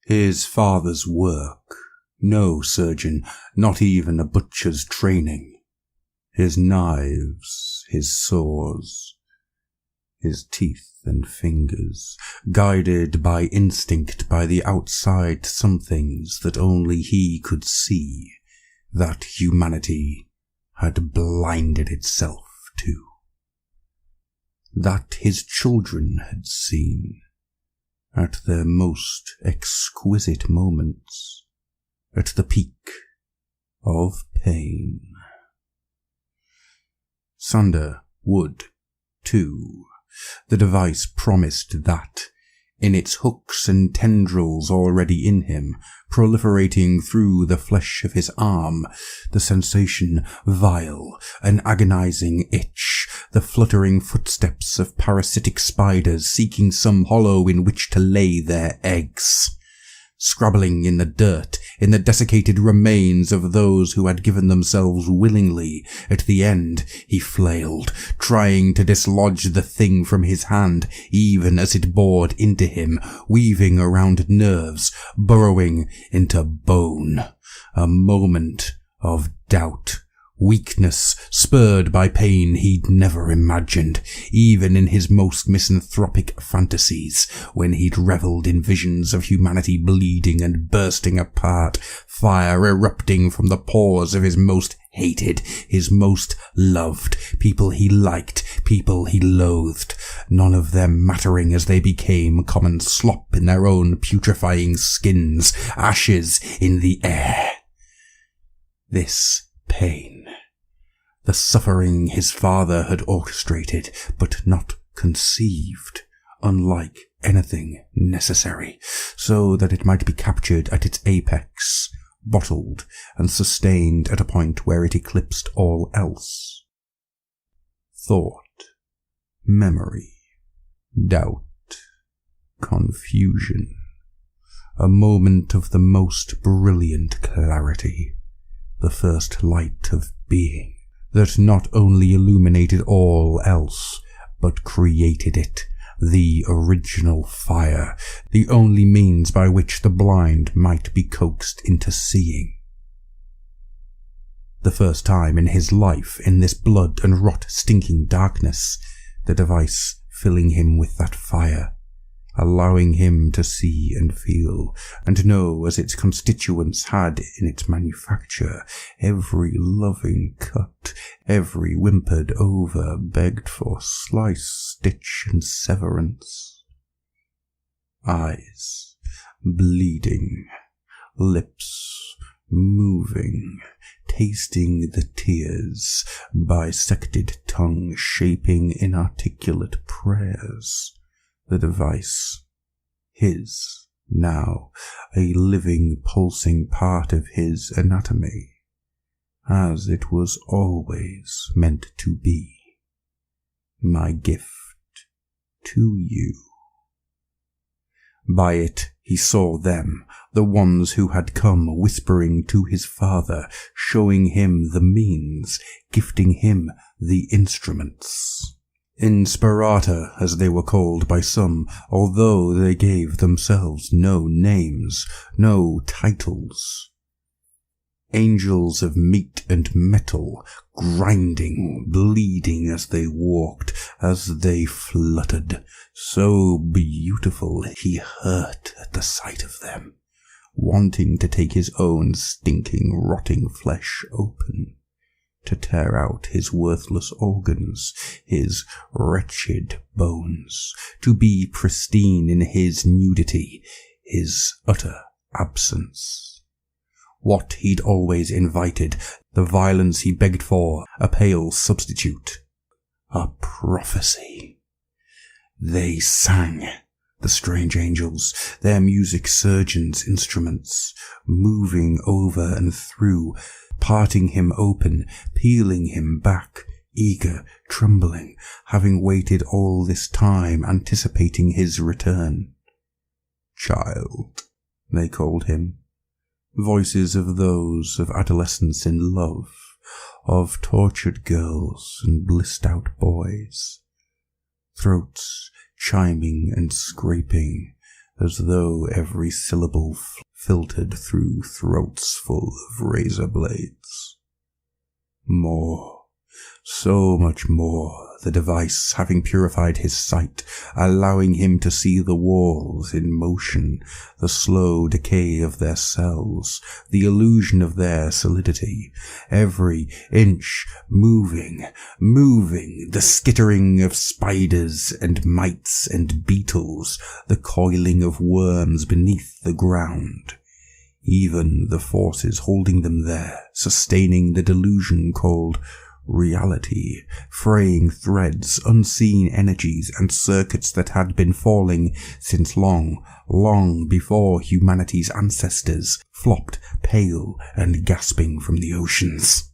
His father's work. No surgeon, not even a butcher's training. His knives, his saws, his teeth and fingers, guided by instinct by the outside somethings that only he could see, that humanity had blinded itself to, that his children had seen, at their most exquisite moments, at the peak of pain. Sander would, too. The device promised that, in its hooks and tendrils already in him, proliferating through the flesh of his arm, the sensation vile, an agonizing itch, the fluttering footsteps of parasitic spiders seeking some hollow in which to lay their eggs. Scrabbling in the dirt, in the desiccated remains of those who had given themselves willingly. At the end, he flailed, trying to dislodge the thing from his hand, even as it bored into him, weaving around nerves, burrowing into bone. A moment of doubt. Weakness, spurred by pain he'd never imagined, even in his most misanthropic fantasies, when he'd revelled in visions of humanity bleeding and bursting apart, fire erupting from the pores of his most hated, his most loved, people he liked, people he loathed, none of them mattering as they became common slop in their own putrefying skins, ashes in the air. This pain. The suffering his father had orchestrated, but not conceived, unlike anything necessary, so that it might be captured at its apex, bottled and sustained at a point where it eclipsed all else. Thought, memory, doubt, confusion. A moment of the most brilliant clarity, the first light of being, that not only illuminated all else, but created it, the original fire, the only means by which the blind might be coaxed into seeing. The first time in his life, in this blood and rot stinking darkness, the device filling him with that fire, allowing him to see and feel, and know as its constituents had in its manufacture, every loving cut, every whimpered over, begged for slice, stitch, and severance. Eyes bleeding, lips moving, tasting the tears, bisected tongue shaping inarticulate prayers. The device, his, now, a living, pulsing part of his anatomy, as it was always meant to be. My gift to you. By it he saw them, the ones who had come whispering to his father, showing him the means, gifting him the instruments. Inspirata, as they were called by some, although they gave themselves no names, no titles. Angels of meat and metal, grinding, bleeding as they walked, as they fluttered, so beautiful he hurt at the sight of them, wanting to take his own stinking, rotting flesh open, to tear out his worthless organs, his wretched bones, to be pristine in his nudity, his utter absence. What he'd always invited, the violence he begged for, a pale substitute, a prophecy. They sang, the strange angels, their music surgeons' instruments, moving over and through, parting him open, peeling him back, eager, trembling, having waited all this time, anticipating his return. Child, they called him. Voices of those of adolescence in love, of tortured girls and blissed-out boys. Throats chiming and scraping, as though every syllable filtered through throats full of razor blades. More, so much more, the device having purified his sight, allowing him to see the walls in motion, the slow decay of their cells, the illusion of their solidity, every inch moving, the skittering of spiders and mites and beetles, the coiling of worms beneath the ground. Even the forces holding them there, sustaining the delusion called reality, fraying threads, unseen energies and circuits that had been falling since long, long before humanity's ancestors flopped pale and gasping from the oceans.